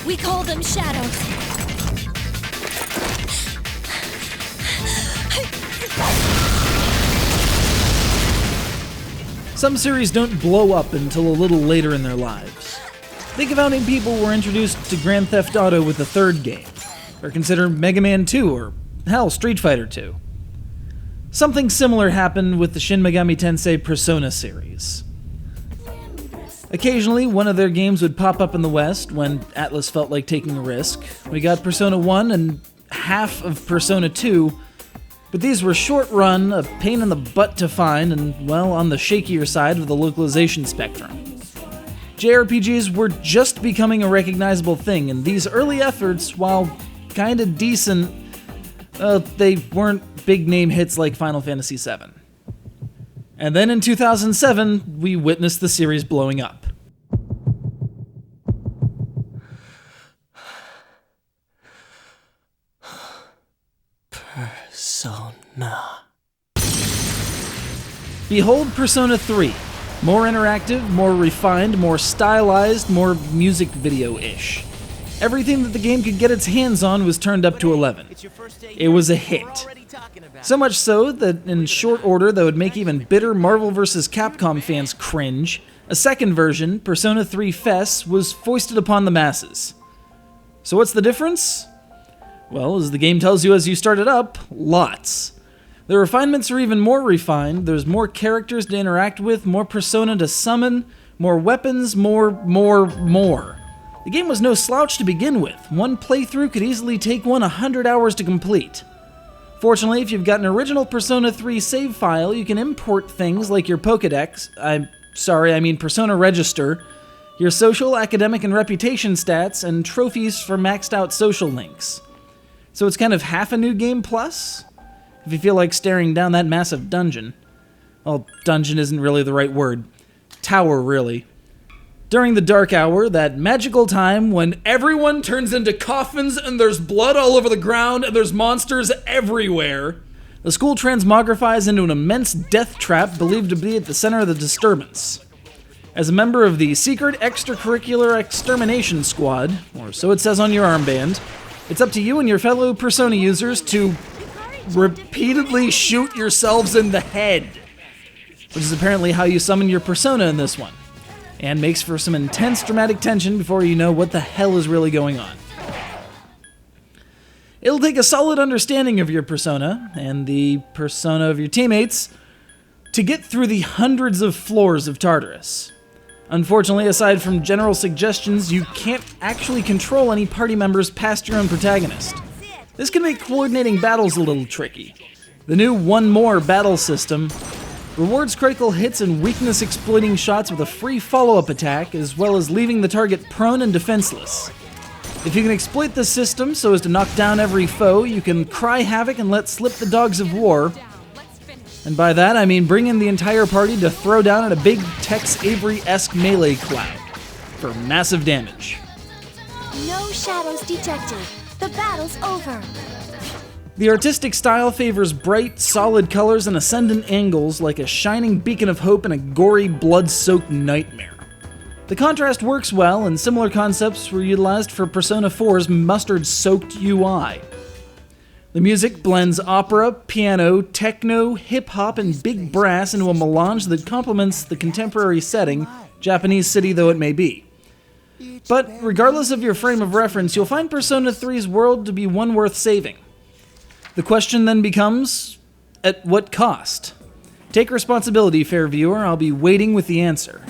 We call them shadows. Some series don't blow up until a little later in their lives. Think of how many people were introduced to Grand Theft Auto with the third game, or consider Mega Man 2, or hell, Street Fighter 2. Something similar happened with the Shin Megami Tensei Persona series. Occasionally, one of their games would pop up in the West when Atlus felt like taking a risk. We got Persona 1 and half of Persona 2, but these were short-run, a pain in the butt to find, and, well, on the shakier side of the localization spectrum. JRPGs were just becoming a recognizable thing, and these early efforts, while kinda decent, they weren't big-name hits like Final Fantasy VII. And then in 2007, we witnessed the series blowing up. Persona. Behold Persona 3. More interactive, more refined, more stylized, more music video-ish. Everything that the game could get its hands on was turned up to 11. It was a hit. So much so that in short order that would make even bitter Marvel vs. Capcom fans cringe, a second version, Persona 3 FES, was foisted upon the masses. So what's the difference? Well, as the game tells you as you start it up, lots. The refinements are even more refined, there's more characters to interact with, more persona to summon, more weapons, more. The game was no slouch to begin with. One playthrough could easily take one 100 hours to complete. Fortunately, if you've got an original Persona 3 save file, you can import things like your Pokédex, Persona Register, your social, academic, and reputation stats, and trophies for maxed out social links. So it's kind of half a new game plus? If you feel like staring down that massive dungeon. Well, dungeon isn't really the right word. Tower, really. During the dark hour, that magical time when everyone turns into coffins and there's blood all over the ground and there's monsters everywhere, the school transmogrifies into an immense death trap believed to be at the center of the disturbance. As a member of the Secret Extracurricular Extermination Squad, or so it says on your armband, it's up to you and your fellow Persona users to repeatedly shoot yourselves in the head, which is apparently how you summon your persona in this one, and makes for some intense dramatic tension before you know what the hell is really going on. It'll take a solid understanding of your persona, and the persona of your teammates, to get through the hundreds of floors of Tartarus. Unfortunately, aside from general suggestions, you can't actually control any party members past your own protagonist. This can make coordinating battles a little tricky. The new One More battle system rewards critical hits and weakness-exploiting shots with a free follow-up attack, as well as leaving the target prone and defenseless. If you can exploit this system so as to knock down every foe, you can cry havoc and let slip the dogs of war. And by that, I mean bring in the entire party to throw down at a big Tex Avery-esque melee cloud for massive damage. No shadows detected. The battle's over. The artistic style favors bright, solid colors and ascendant angles like a shining beacon of hope in a gory, blood-soaked nightmare. The contrast works well, and similar concepts were utilized for Persona 4's mustard-soaked UI. The music blends opera, piano, techno, hip-hop, and big brass into a melange that complements the contemporary setting, Japanese city though it may be. But regardless of your frame of reference, you'll find Persona 3's world to be one worth saving. The question then becomes, at what cost? Take responsibility, fair viewer, I'll be waiting with the answer.